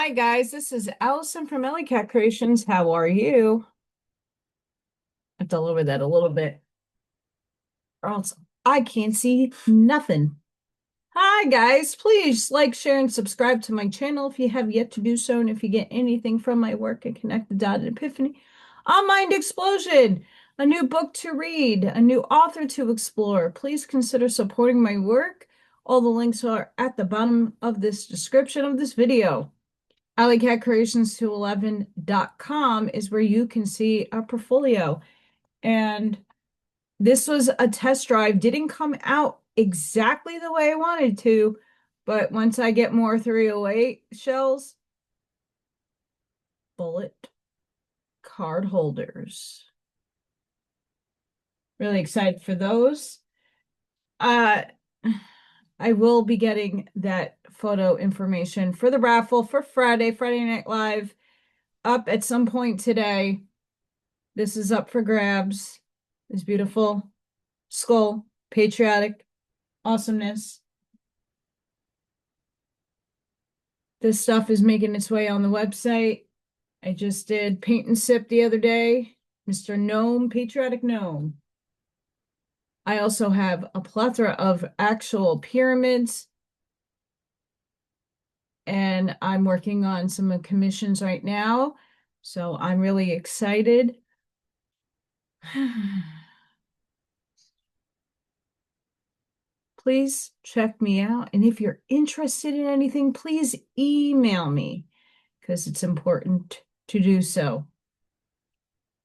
Hi guys, this is Allison from Ellie Cat Creations. How are you? I have to lower that a little bit, or else I can't see nothing. Hi guys, please like, share, and subscribe to my channel if you have yet to do so, and if you get anything from my work at Connect the Dot Epiphany, A Mind Explosion, a new book to read, a new author to explore. Please consider supporting my work. All the links are at the bottom of this description of this video. Allycatcreations211.com is where you can see a portfolio. And this was a test drive. Didn't come out exactly the way I wanted to, but once I get more 308 shells, bullet card holders. Really excited for those. Uh, I will be getting that photo information for the raffle for Friday Night Live, up at some point today. This is up for grabs. This beautiful skull, patriotic awesomeness. This stuff is making its way on the website. I just did paint and sip the other day. Mr. Gnome, Patriotic Gnome. I also have a plethora of actual pyramids. And I'm working on some commissions right now. So I'm really excited. Please check me out. And if you're interested in anything, please email me because it's important to do so.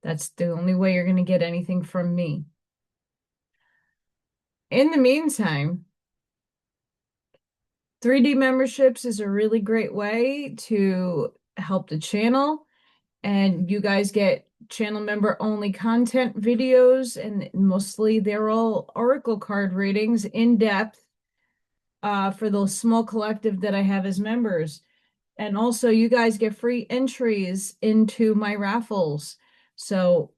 That's the only way you're going to get anything from me. In the meantime, 3D memberships is a really great way to help the channel. And you guys get channel member only content videos, and mostly they're all oracle card readings in depth for the small collective that I have as members. And also you guys get free entries into my raffles. So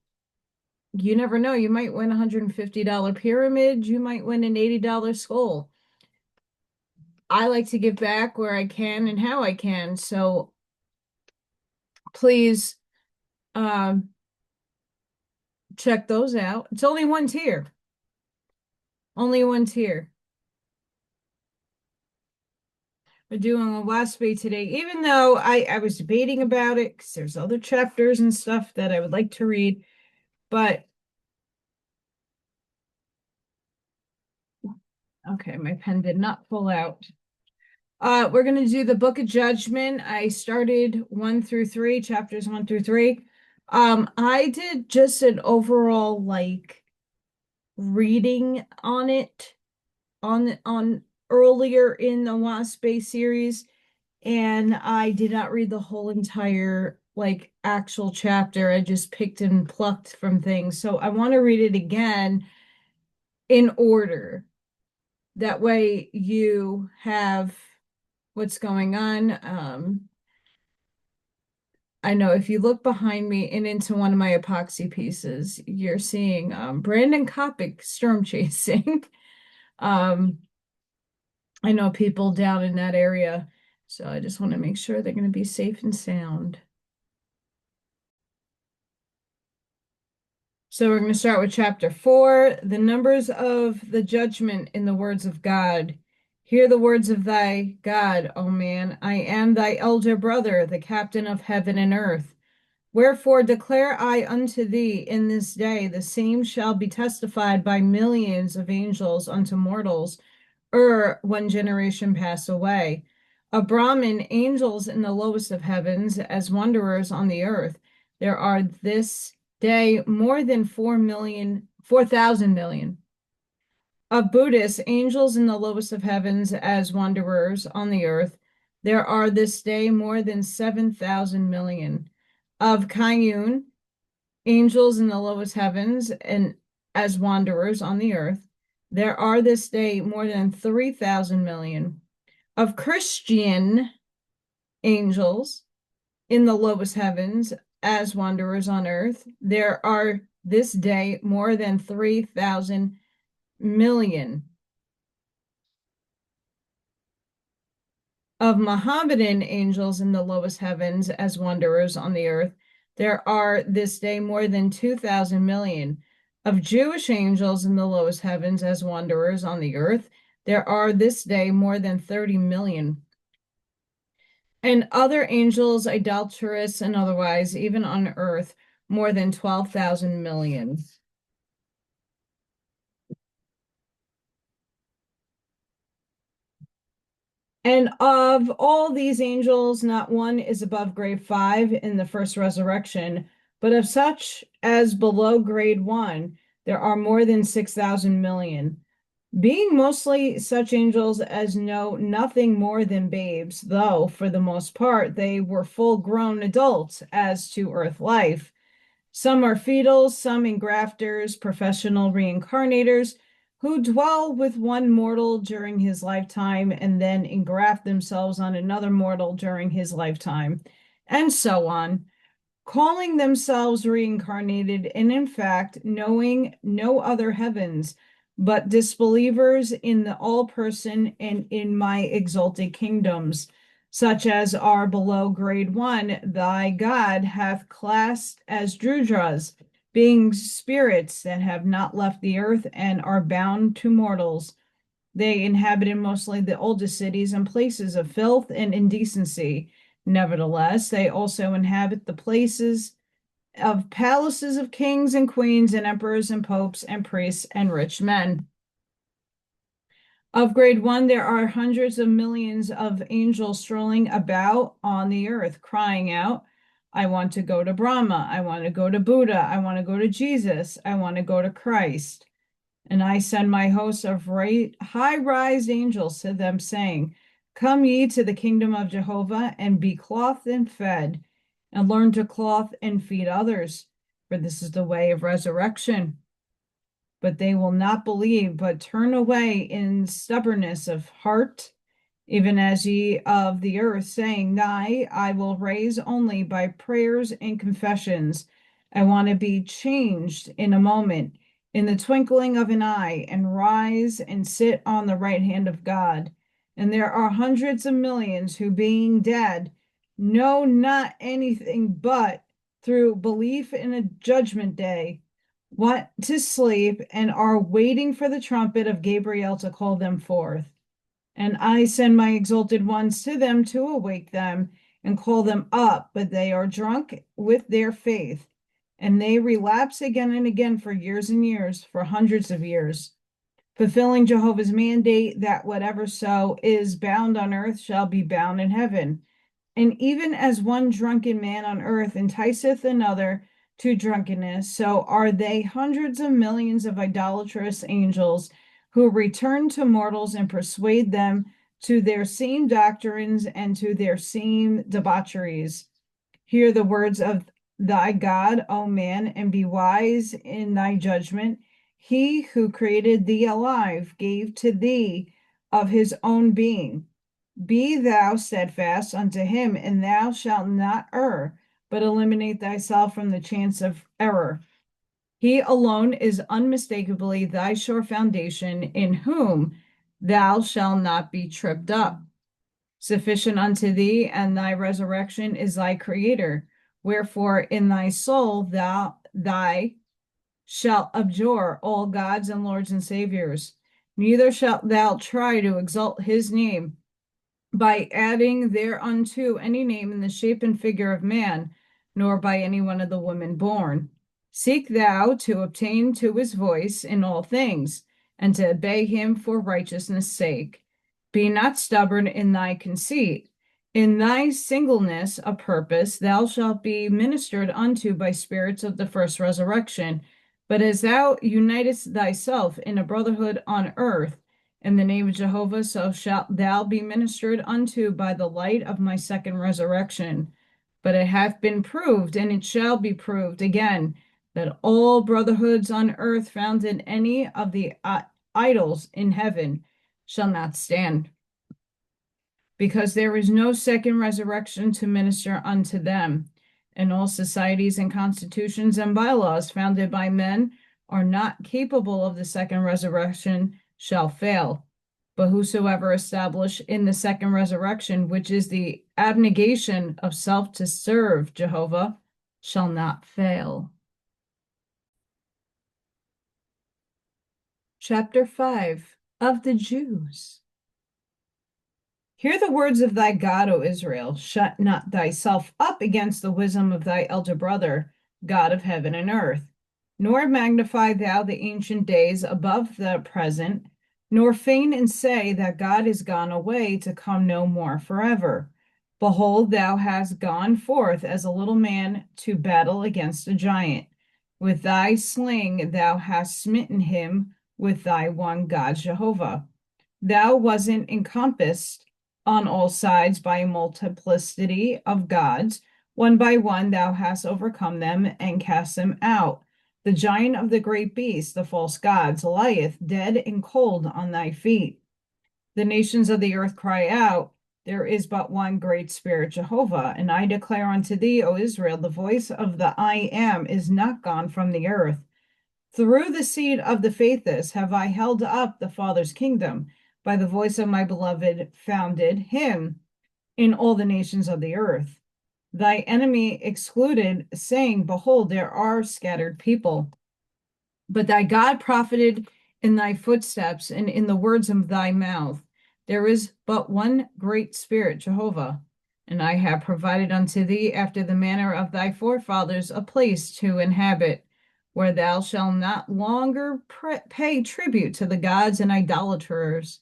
you never know, you might win a $150 pyramid, you might win an $80 skull. I like to give back where I can and how I can. So please check those out. It's only one tier. Only one tier. We're doing a Oahspe today, even though I was debating about it because there's other chapters and stuff that I would like to read, but okay, my pen did not pull out. We're going to do the Book of Judgment. I started 1 through 3, chapters 1 through 3. I did just an overall like reading on it on earlier in the Oahspe series, and I did not read the whole entire like actual chapter. I just picked and plucked from things. So I want to read it again in order. That way you have what's going on. I know if you look behind me and into one of my epoxy pieces, you're seeing Brandon Kopic storm chasing. I know people down in that area, so I just want to make sure they're going to be safe and sound. So we're going to start with chapter 4, the numbers of the judgment in the words of God. Hear the words of thy God, O man. I am thy elder brother, the captain of heaven and earth. Wherefore declare I unto thee in this day, the same shall be testified by millions of angels unto mortals, one generation pass away. A Brahmin, angels in the lowest of heavens, as wanderers on the earth. There are this day more than 4,000 million. Of Buddhists, angels in the lowest of heavens, as wanderers on the earth. There are this day more than 7,000 million. Of Kayun, angels in the lowest heavens, and as wanderers on the earth. There are this day more than 3,000 million. Of Christian angels in the lowest heavens, as wanderers on earth. There are this day more than 3,000 million. Of Mohammedan angels in the lowest heavens as wanderers on the earth, there are this day more than 2,000 million. Of Jewish angels in the lowest heavens as wanderers on the earth, there are this day more than 30 million. And other angels, idolatrous and otherwise, even on earth, more than 12,000 million. And of all these angels, not one is above grade 5 in the first resurrection, but of such as below grade 1, there are more than 6,000 million, being mostly such angels as know nothing more than babes, though for the most part they were full-grown adults as to earth life. Some are fetals, some engrafters, professional reincarnators, who dwell with one mortal during his lifetime and then engraft themselves on another mortal during his lifetime, and so on, calling themselves reincarnated, and in fact knowing no other heavens, but disbelievers in the all person and in my exalted kingdoms, such as are below grade 1, thy God hath classed as Drudras, being spirits that have not left the earth and are bound to mortals. They inhabited mostly the oldest cities and places of filth and indecency. Nevertheless, they also inhabit the places of palaces of kings and queens and emperors and popes and priests and rich men. Of grade 1, there are hundreds of millions of angels strolling about on the earth, crying out, I want to go to Brahma, I want to go to Buddha, I want to go to Jesus, I want to go to Christ. And I send my host of high-rised angels to them, saying, Come ye to the kingdom of Jehovah, and be clothed and fed, and learn to clothe and feed others, for this is the way of resurrection. But they will not believe, but turn away in stubbornness of heart, even as ye of the earth, saying, Nay, I will raise only by prayers and confessions. I want to be changed in a moment, in the twinkling of an eye, and rise and sit on the right hand of God. And there are hundreds of millions who, being dead, know not anything but through belief in a judgment day, want to sleep, and are waiting for the trumpet of Gabriel to call them forth. And I send my exalted ones to them to awake them and call them up, but they are drunk with their faith, and they relapse again and again for years and years, for hundreds of years, fulfilling Jehovah's mandate that whatever so is bound on earth shall be bound in heaven. And even as one drunken man on earth enticeth another to drunkenness, so are they hundreds of millions of idolatrous angels who return to mortals and persuade them to their same doctrines and to their same debaucheries. Hear the words of thy God, O man, and be wise in thy judgment. He who created thee alive gave to thee of his own being. Be thou steadfast unto him, and thou shalt not err, but eliminate thyself from the chance of error. He alone is unmistakably thy sure foundation, in whom thou shalt not be tripped up. Sufficient unto thee, and thy resurrection is thy creator. Wherefore in thy soul thy shalt abjure all gods and lords and saviors. Neither shalt thou try to exalt his name by adding thereunto any name in the shape and figure of man, nor by any one of the women born. Seek thou to obtain to his voice in all things, and to obey him for righteousness' sake. Be not stubborn in thy conceit. In thy singleness of purpose thou shalt be ministered unto by spirits of the first resurrection. But as thou unitest thyself in a brotherhood on earth, in the name of Jehovah, so shalt thou be ministered unto by the light of my second resurrection. But it hath been proved, and it shall be proved again, that all brotherhoods on earth found in any of the idols in heaven shall not stand, because there is no second resurrection to minister unto them. And all societies and constitutions and bylaws founded by men are not capable of the second resurrection shall fail. But whosoever establish in the second resurrection, which is the abnegation of self to serve Jehovah, shall not fail. Chapter 5 of the Jews. Hear the words of thy God, O Israel. Shut not thyself up against the wisdom of thy elder brother, God of heaven and earth. Nor magnify thou the ancient days above the present, nor feign and say that God is gone away to come no more forever. Behold, thou hast gone forth as a little man to battle against a giant. With thy sling thou hast smitten him with thy one God Jehovah. Thou wasn't encompassed on all sides by a multiplicity of gods. One by one thou hast overcome them and cast them out. The giant of the great beast, the false gods, lieth dead and cold on thy feet. The nations of the earth cry out, there is but one great spirit, Jehovah. And I declare unto thee, O Israel, the voice of the I am is not gone from the earth. Through the seed of the faithless have I held up the Father's kingdom. By the voice of my beloved founded him in all the nations of the earth. Thy enemy excluded, saying, behold, there are scattered people. But thy God profited in thy footsteps and in the words of thy mouth. There is but one great spirit, Jehovah. And I have provided unto thee after the manner of thy forefathers a place to inhabit, where thou shalt not longer pay tribute to the gods and idolaters.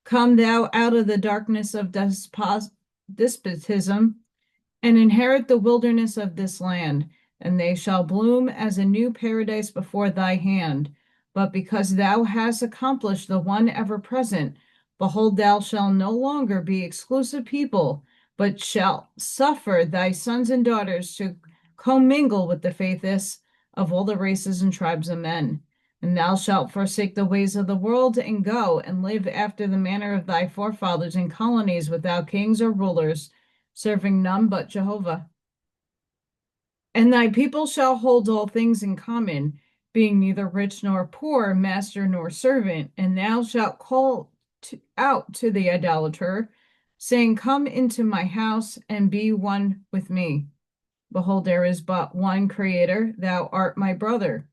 Come thou out of the darkness of despotism, and inherit the wilderness of this land, and they shall bloom as a new paradise before thy hand. But because thou hast accomplished the one ever present, behold, thou shalt no longer be exclusive people, but shalt suffer thy sons and daughters to commingle with the faithless of all the races and tribes of men. And thou shalt forsake the ways of the world and go and live after the manner of thy forefathers in colonies without kings or rulers, serving none but Jehovah. And thy people shall hold all things in common, being neither rich nor poor, master nor servant. And thou shalt call out to the idolater, saying, come into my house and be one with me. Behold, there is but one Creator, thou art my brother.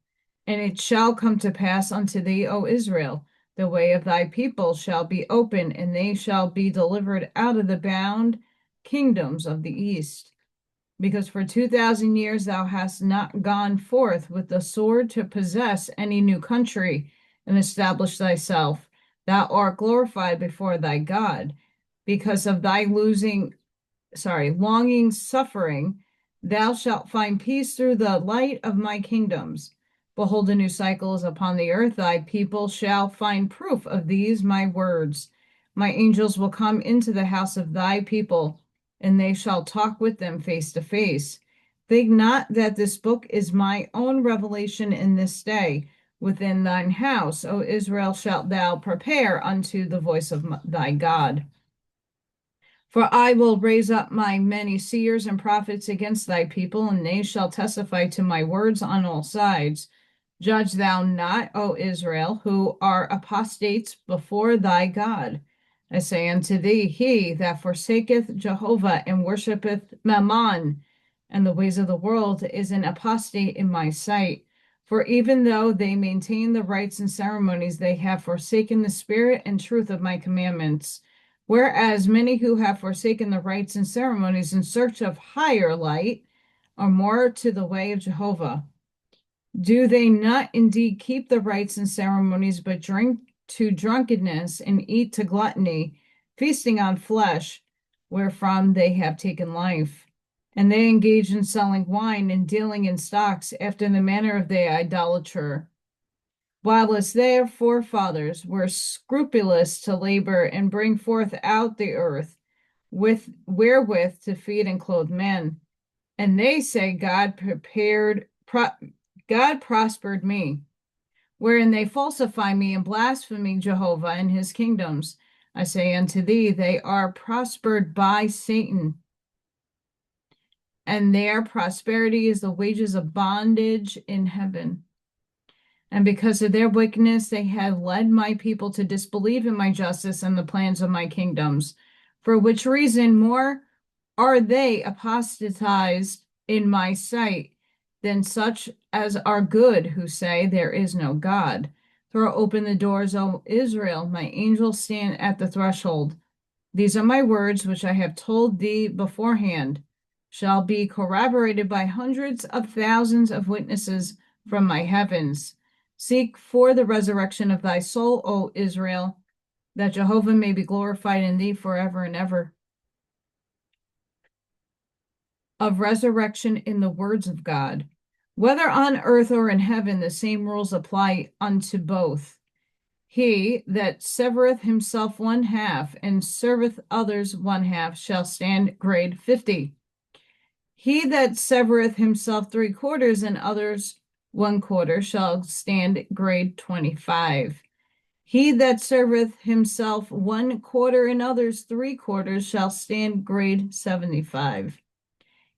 And it shall come to pass unto thee, O Israel, the way of thy people shall be open, and they shall be delivered out of the bound kingdoms of the east. Because for 2,000 years thou hast not gone forth with the sword to possess any new country and establish thyself. Thou art glorified before thy God. Because of thy longing suffering, thou shalt find peace through the light of my kingdoms. Behold, a new cycle is upon the earth. Thy people shall find proof of these my words. My angels will come into the house of thy people, and they shall talk with them face to face. Think not that this book is my own revelation in this day. Within thine house, O Israel, shalt thou prepare unto the voice of thy God. For I will raise up my many seers and prophets against thy people, and they shall testify to my words on all sides. Judge thou not, O Israel, who are apostates before thy God. I say unto thee, he that forsaketh Jehovah and worshipeth Mammon and the ways of the world is an apostate in my sight. For even though they maintain the rites and ceremonies, they have forsaken the spirit and truth of my commandments. Whereas many who have forsaken the rites and ceremonies in search of higher light are more to the way of Jehovah. Do they not indeed keep the rites and ceremonies, but drink to drunkenness and eat to gluttony, feasting on flesh, wherefrom they have taken life? And they engage in selling wine and dealing in stocks after the manner of the idolater, whilst their forefathers were scrupulous to labor and bring forth out the earth with wherewith to feed and clothe men. And they say, God prospered me, wherein they falsify me and blaspheme Jehovah and his kingdoms. I say unto thee, they are prospered by Satan, and their prosperity is the wages of bondage in heaven. And because of their wickedness, they have led my people to disbelieve in my justice and the plans of my kingdoms, for which reason more are they apostatized in my sight than such as are good, who say there is no God. Throw open the doors, O Israel, my angels stand at the threshold. These are my words which I have told thee beforehand, shall be corroborated by hundreds of thousands of witnesses from my heavens. Seek for the resurrection of thy soul, O Israel, that Jehovah may be glorified in thee forever and ever. Of resurrection in the words of God. Whether on earth or in heaven, the same rules apply unto both. He that severeth himself one half and serveth others one half shall stand grade 50. He that severeth himself 3/4 and others 1/4 shall stand grade 25. He that serveth himself 1/4 and others 3/4 shall stand grade 75.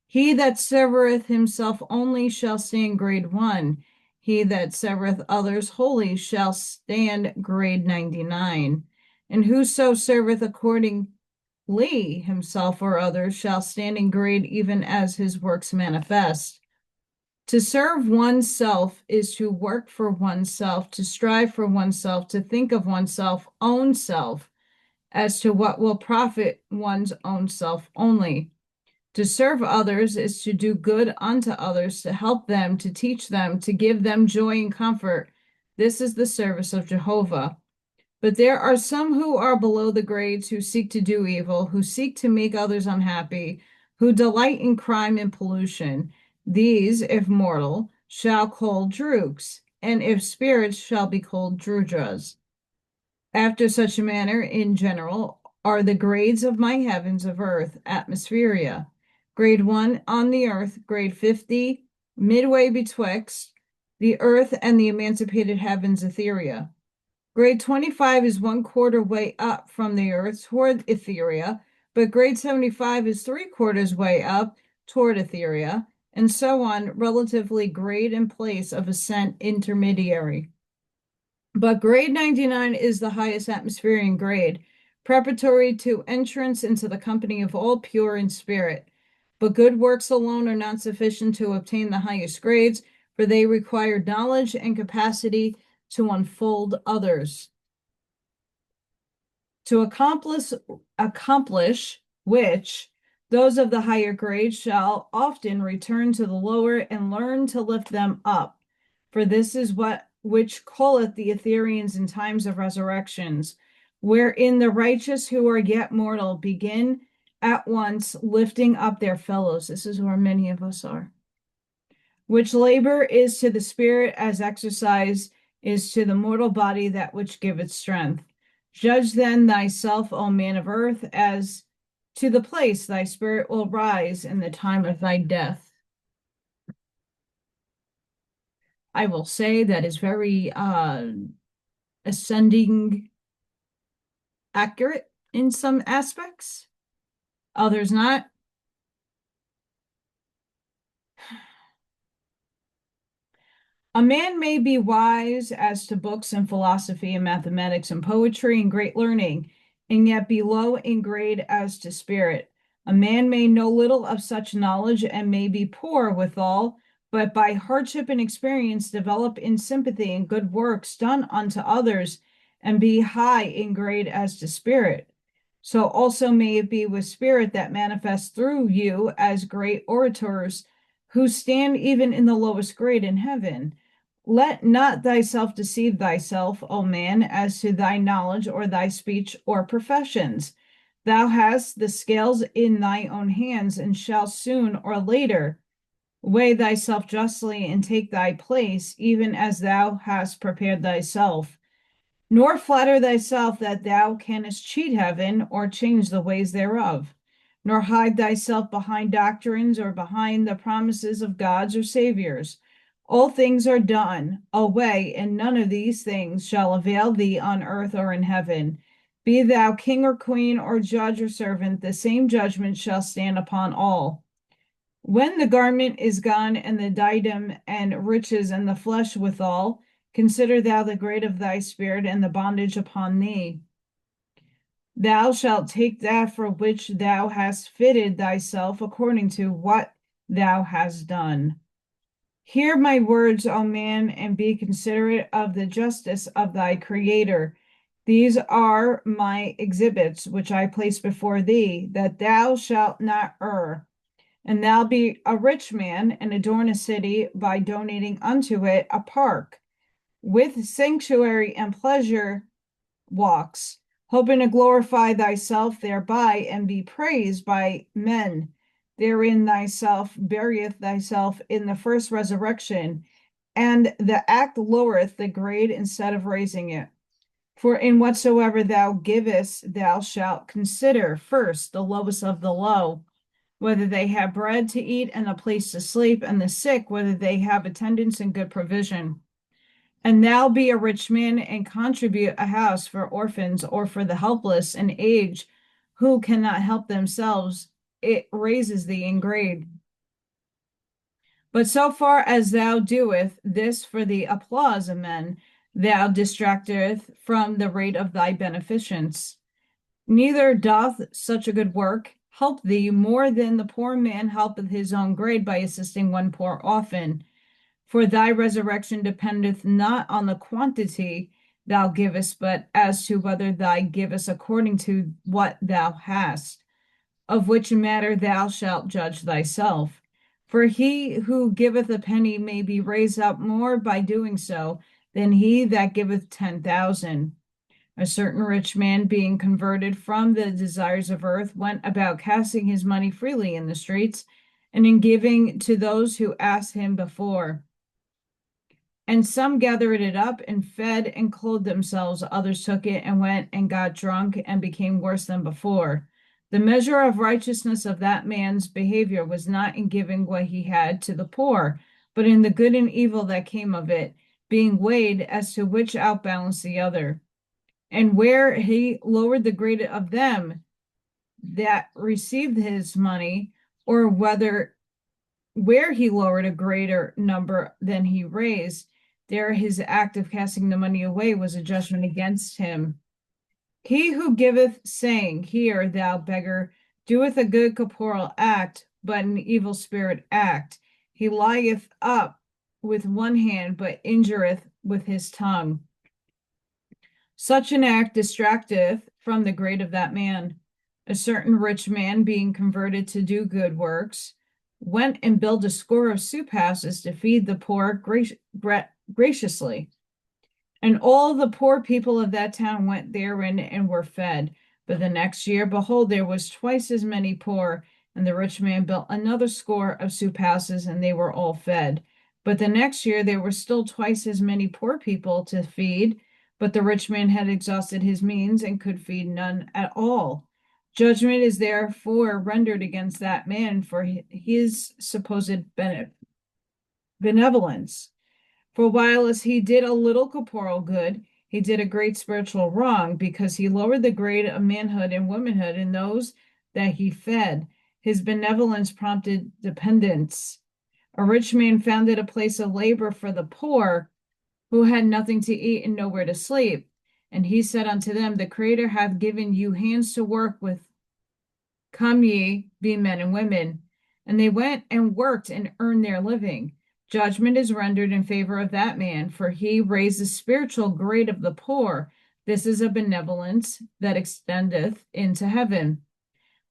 He that severeth himself only shall stand grade 1. He that severeth others wholly shall stand grade 99. And whoso serveth accordingly himself or others shall stand in grade even as his works manifest. To serve oneself is to work for oneself, to strive for oneself, to think of oneself, own self, as to what will profit one's own self only. To serve others is to do good unto others, to help them, to teach them, to give them joy and comfort. This is the service of Jehovah. But there are some who are below the grades, who seek to do evil, who seek to make others unhappy, who delight in crime and pollution. These, if mortal, shall call droogs, and if spirits shall be called drudras. After such a manner, in general, are the grades of my heavens of earth, atmospheria. Grade 1 on the earth, grade 50, midway betwixt the earth and the emancipated heavens, etheria. Grade 25 is 1/4 way up from the earth toward etheria, but grade 75 is 3/4 way up toward etheria, and so on, relatively grade and place of ascent intermediary. But grade 99 is the highest atmospheric grade, preparatory to entrance into the company of all pure in spirit. But good works alone are not sufficient to obtain the highest grades, for they require knowledge and capacity to unfold others. To accomplish which, those of the higher grades shall often return to the lower and learn to lift them up. For this is which calleth the Ethereans in times of resurrections, wherein the righteous who are yet mortal begin at once lifting up their fellows. This is where many of us are. Which labor is to the spirit as exercise is to the mortal body that which giveth strength. Judge then thyself, O man of earth, as to the place thy spirit will rise in the time of thy death. I will say that is very ascending accurate in some aspects, others not. A man may be wise as to books and philosophy and mathematics and poetry and great learning, and yet be low in grade as to spirit. A man may know little of such knowledge and may be poor withal, but by hardship and experience develop in sympathy and good works done unto others, and be high in grade as to spirit. So also may it be with spirit that manifests through you as great orators, who stand even in the lowest grade in heaven. Let not thyself deceive thyself, O man, as to thy knowledge or thy speech or professions. Thou hast the scales in thy own hands, and shalt soon or later weigh thyself justly and take thy place, even as thou hast prepared thyself. Nor flatter thyself that thou canst cheat heaven or change the ways thereof, nor hide thyself behind doctrines or behind the promises of gods or saviors. All things are done away, and none of these things shall avail thee on earth or in heaven. Be thou king or queen or judge or servant, the same judgment shall stand upon all. When the garment is gone, and the diadem and riches and the flesh withal, Consider thou the grade of thy spirit and the bondage upon thee. Thou shalt take that for which thou hast fitted thyself according to what thou hast done. Hear my words, O man, and be considerate of the justice of thy Creator. These are my exhibits which I place before thee, that thou shalt not err. And thou be a rich man, and adorn a city by donating unto it a park, with sanctuary and pleasure walks, hoping to glorify thyself thereby, and be praised by men. Therein thyself burieth thyself in the first resurrection, and the act lowereth the grade instead of raising it. For in whatsoever thou givest, thou shalt consider first the lowest of the low, whether they have bread to eat and a place to sleep, and the sick, whether they have attendance and good provision. And thou be a rich man, and contribute a house for orphans, or for the helpless and aged who cannot help themselves. It raises thee in grade. But so far as thou doest this for the applause of men, thou distracteth from the rate of thy beneficence. Neither doth such a good work help thee more than the poor man helpeth his own grade by assisting one poor often. For thy resurrection dependeth not on the quantity thou givest, but as to whether thou givest according to what thou hast, of which matter thou shalt judge thyself. For he who giveth a penny may be raised up more by doing so than he that giveth 10,000. A certain rich man, being converted from the desires of earth, went about casting his money freely in the streets, and in giving to those who asked him before. And some gathered it up and fed and clothed themselves. Others took it and went and got drunk and became worse than before. The measure of righteousness of that man's behavior was not in giving what he had to the poor, but in the good and evil that came of it, being weighed as to which outbalanced the other. And where he lowered the grade of them that received his money, or where he lowered a greater number than he raised, there his act of casting the money away was a judgment against him. He who giveth, saying, Here, thou beggar, doeth a good corporal act, but an evil spirit act. He lieth up with one hand, but injureth with his tongue. Such an act distracteth from the grade of that man. A certain rich man, being converted to do good works, went and built a score of soup houses to feed the poor graciously. And all the poor people of that town went therein and were fed. But the next year, behold, there was twice as many poor, and the rich man built another score of soup houses, and they were all fed. But the next year, there were still twice as many poor people to feed, but the rich man had exhausted his means and could feed none at all. Judgment is therefore rendered against that man for his supposed benevolence. For while as he did a little corporal good, he did a great spiritual wrong, because he lowered the grade of manhood and womanhood in those that he fed. His benevolence prompted dependence. A rich man founded a place of labor for the poor, who had nothing to eat and nowhere to sleep. And he said unto them, The Creator hath given you hands to work with. Come ye, be men and women. And they went and worked and earned their living. Judgment is rendered in favor of that man, for he raised the spiritual grade of the poor. This is a benevolence that extendeth into heaven.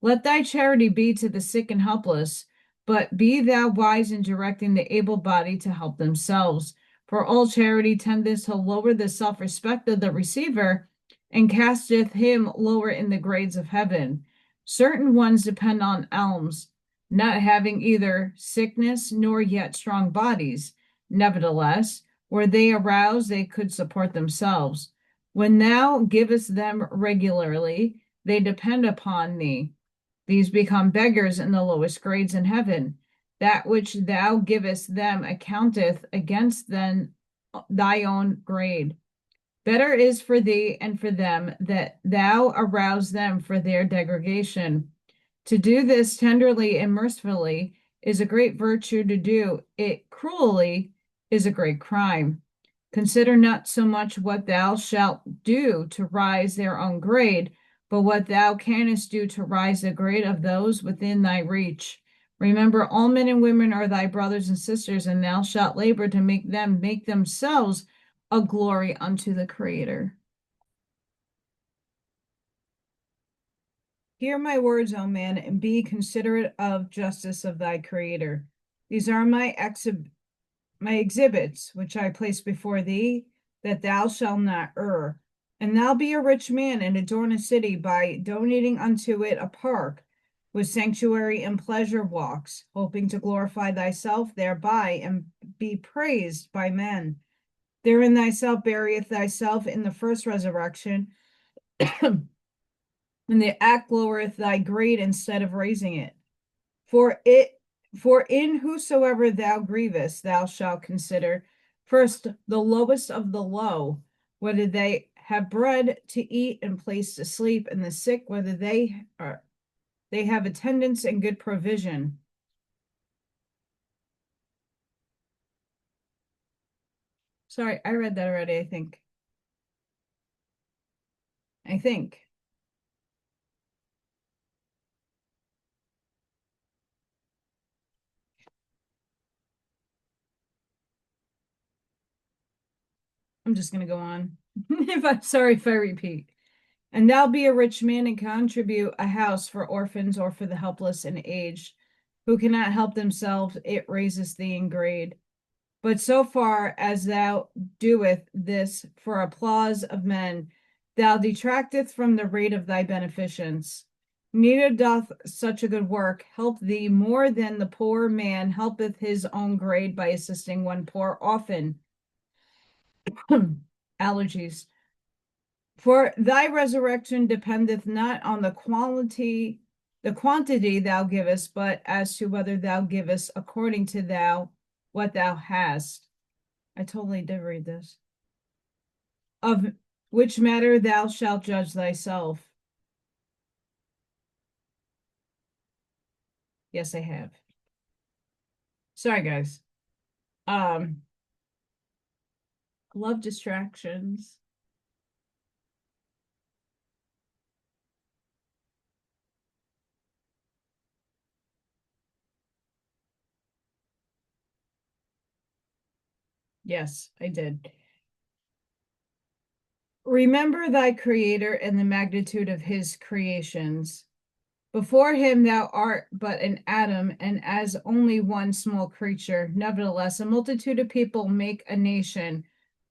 Let thy charity be to the sick and helpless, but be thou wise in directing the able-bodied to help themselves. For all charity tendeth to lower the self-respect of the receiver, and casteth him lower in the grades of heaven. Certain ones depend on alms, not having either sickness nor yet strong bodies. Nevertheless, were they aroused, they could support themselves. When thou givest them regularly, they depend upon thee. These become beggars in the lowest grades in heaven. That which thou givest them accounteth against them thy own grade. Better is for thee and for them that thou arouse them for their degradation. To do this tenderly and mercifully is a great virtue. To do it cruelly is a great crime. Consider not so much what thou shalt do to rise their own grade, but what thou canst do to rise the grade of those within thy reach. Remember, all men and women are thy brothers and sisters, and thou shalt labor to make them make themselves a glory unto the Creator. Hear my words, O man, and be considerate of justice of thy Creator. These are my exhibits, which I place before thee, that thou shalt not err. And thou be a rich man, and adorn a city by donating unto it a park with sanctuary and pleasure walks, hoping to glorify thyself thereby and be praised by men. Therein thyself burieth thyself in the first resurrection, and the act lowereth thy grade instead of raising it. For in whosoever thou grievest, thou shalt consider first the lowest of the low, whether they have bread to eat and place to sleep, and the sick, whether they have attendance and good provision. Sorry, I read that already, I think. I'm just going to go on. Sorry if I repeat. And thou be a rich man and contribute a house for orphans or for the helpless and aged who cannot help themselves, it raises thee in grade. But so far as thou doeth this for applause of men, thou detracteth from the rate of thy beneficence. Neither doth such a good work help thee more than the poor man helpeth his own grade by assisting one poor often. Allergies. For thy resurrection dependeth not on the quantity thou givest, but as to whether thou givest according to what thou hast. I totally did read this. Of which matter thou shalt judge thyself. Yes, I have. Sorry, guys. Love distractions. Yes, I did. Remember thy Creator and the magnitude of his creations. Before him thou art but an atom, and as only one small creature. Nevertheless, a multitude of people make a nation,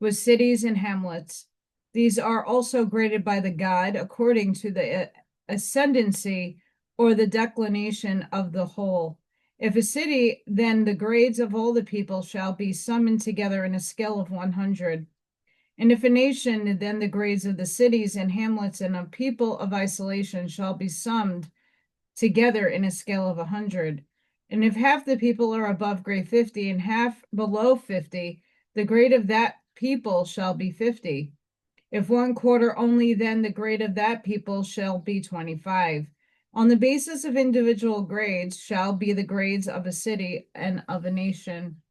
with cities and hamlets. These are also graded by the God, according to the ascendancy or the declination of the whole. If a city, then the grades of all the people shall be summoned together in a scale of 100. And if a nation, then the grades of the cities and hamlets and of people of isolation shall be summed together in a scale of 100. And if half the people are above grade 50 and half below 50, the grade of that people shall be 50. If 1/4 only, then the grade of that people shall be 25. On the basis of individual grades shall be the grades of a city and of a nation.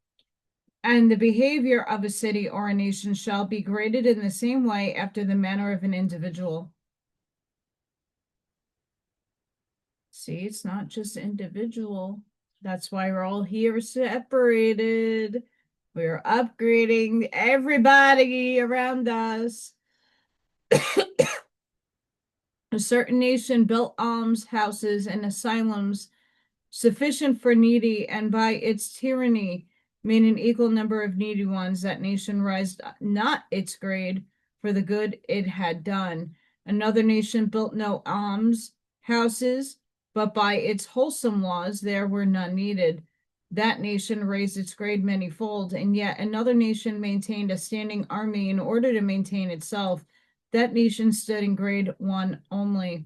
And the behavior of a city or a nation shall be graded in the same way after the manner of an individual. See, it's not just individual. That's why we're all here separated. We're upgrading everybody around us. A certain nation built almshouses and asylums sufficient for needy, and by its tyranny made an equal number of needy ones. That nation raised not its grade for the good it had done. Another nation built no almshouses, but by its wholesome laws there were none needed. That nation raised its grade manyfold, and yet another nation maintained a standing army in order to maintain itself. That nation stood in grade 1 only.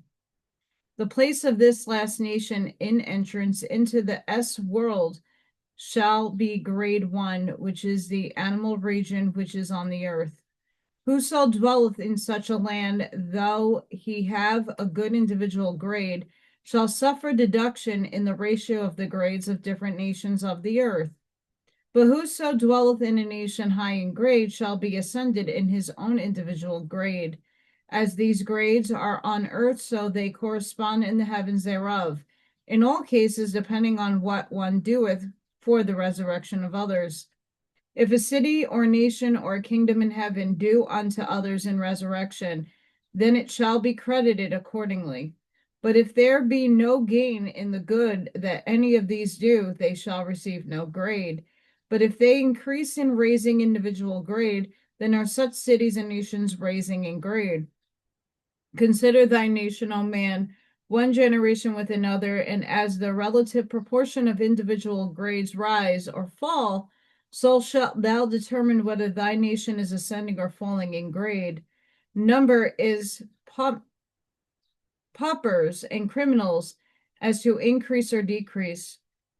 The place of this last nation in entrance into the S world shall be grade 1, which is the animal region which is on the earth. Whoso dwelleth in such a land, though he have a good individual grade, shall suffer deduction in the ratio of the grades of different nations of the earth. But whoso dwelleth in a nation high in grade shall be ascended in his own individual grade. As these grades are on earth, so they correspond in the heavens thereof. In all cases, depending on what one doeth for the resurrection of others. If a city or nation or a kingdom in heaven do unto others in resurrection, then it shall be credited accordingly. But if there be no gain in the good that any of these do, they shall receive no grade. But if they increase in raising individual grade, then are such cities and nations raising in grade. Consider thy nation, O man, one generation with another, and as the relative proportion of individual grades rise or fall, so shalt thou determine whether thy nation is ascending or falling in grade. Number is paupers and criminals as to increase or decrease.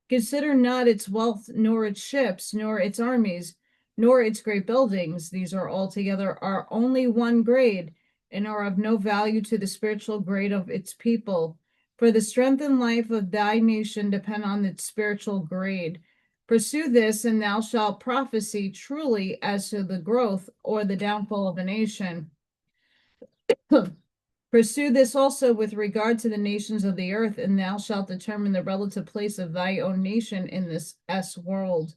Consider not its wealth, nor its ships, nor its armies, nor its great buildings. These are altogether are only one grade, and are of no value to the spiritual grade of its people. For the strength and life of thy nation depend on its spiritual grade. Pursue this, and thou shalt prophesy truly as to the growth or the downfall of a nation. Pursue this also with regard to the nations of the earth, and thou shalt determine the relative place of thy own nation in this world.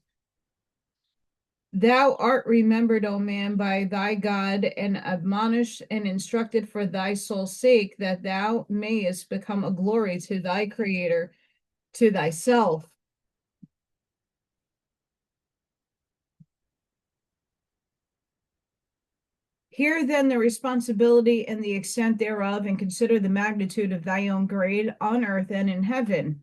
Thou art remembered, O man, by thy God, and admonished and instructed for thy soul's sake, that thou mayest become a glory to thy Creator, to thyself. Hear then the responsibility and the extent thereof, and consider the magnitude of thy own grade on earth and in heaven,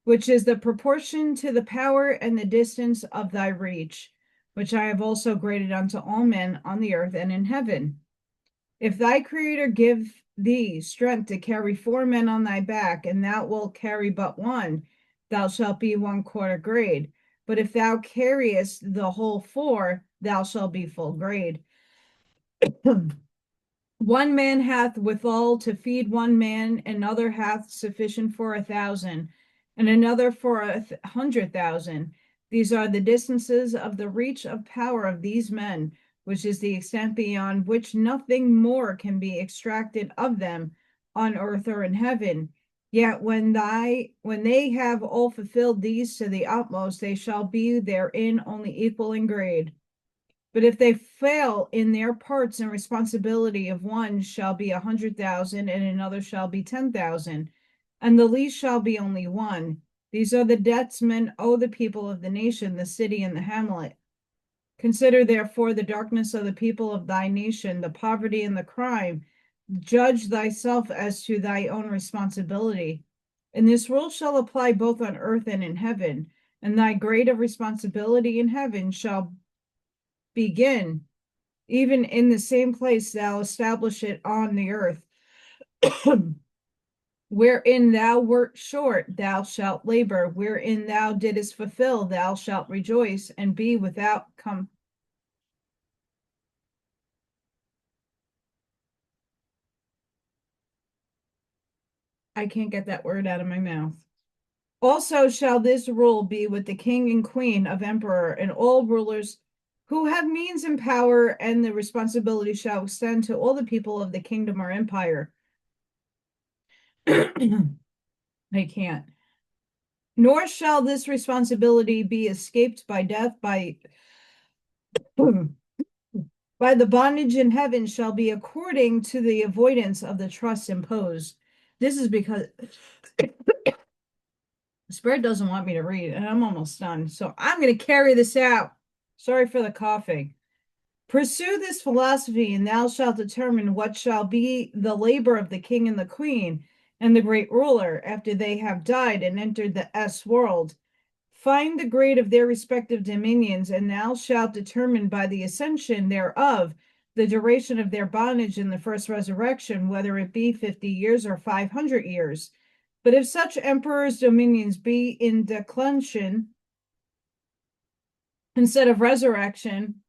which is the proportion to the power and the distance of thy reach, which I have also graded unto all men on the earth and in heaven. If thy Creator give thee strength to carry 4 men on thy back, and thou wilt carry but one, thou shalt be 1/4 grade. But if thou carriest the whole 4, thou shalt be full grade. One man hath withal to feed 1 man, another hath sufficient for 1,000, and another for 100,000. These are the distances of the reach of power of these men, which is the extent beyond which nothing more can be extracted of them on earth or in heaven. Yet when they have all fulfilled these to the utmost, they shall be therein only equal in grade. But if they fail in their parts and responsibility, of one shall be 100,000, and another shall be 10,000, and the least shall be only one. These are the debts men owe the people of the nation, the city, and the hamlet. Consider therefore the darkness of the people of thy nation, the poverty and the crime. Judge thyself as to thy own responsibility. And this rule shall apply both on earth and in heaven, and thy grade of responsibility in heaven shall begin, even in the same place thou establish it on the earth. Wherein thou wert short, thou shalt labor. Wherein thou didst fulfill, thou shalt rejoice and be without I can't get that word out of my mouth. Also shall this rule be with the king and queen of emperor and all rulers who have means and power, and the responsibility shall extend to all the people of the kingdom or empire. I can't. Nor shall this responsibility be escaped by death, by the bondage in heaven shall be according to the avoidance of the trust imposed. This is because Spirit doesn't want me to read, and I'm almost done. So I'm going to carry this out. Sorry for the coughing. Pursue this philosophy, and thou shalt determine what shall be the labor of the king and the queen and the great ruler after they have died and entered the world. Find the grade of their respective dominions, and thou shalt determine by the ascension thereof the duration of their bondage in the first resurrection, whether it be 50 years or 500 years. But if such emperor's dominions be in declension instead of resurrection,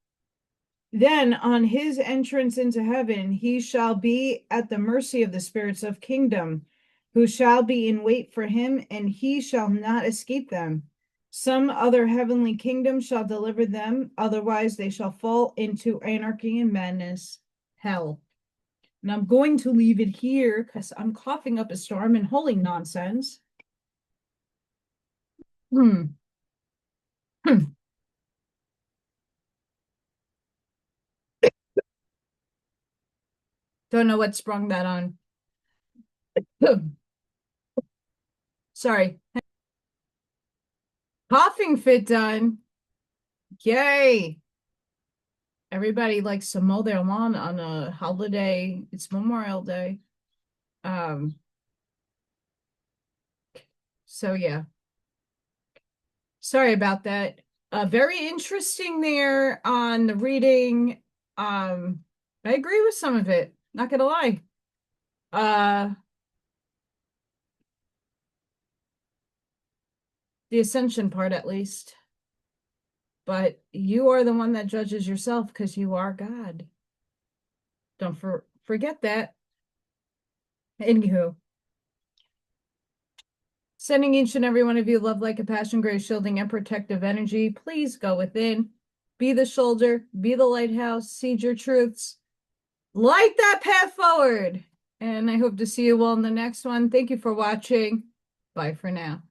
then on his entrance into heaven, he shall be at the mercy of the spirits of kingdom, who shall be in wait for him, and he shall not escape them. Some other heavenly kingdom shall deliver them, otherwise they shall fall into anarchy and madness, hell. And I'm going to leave it here because I'm coughing up a storm and holy nonsense. Hmm. Don't know what sprung that on. Sorry. Coughing fit done. Yay. Everybody likes to mow their lawn on a holiday. It's Memorial Day. Um, so yeah. Sorry about that. Very interesting there on the reading. I agree with some of it, not gonna lie. Uh, the ascension part at least. But you are the one that judges yourself because you are God. Don't forget that. Anywho, sending each and every one of you love, light, compassion, grace, shielding, and protective energy. Please go within. Be the shoulder. Be the lighthouse. Seed your truths. Light that path forward. And I hope to see you all in the next one. Thank you for watching. Bye for now.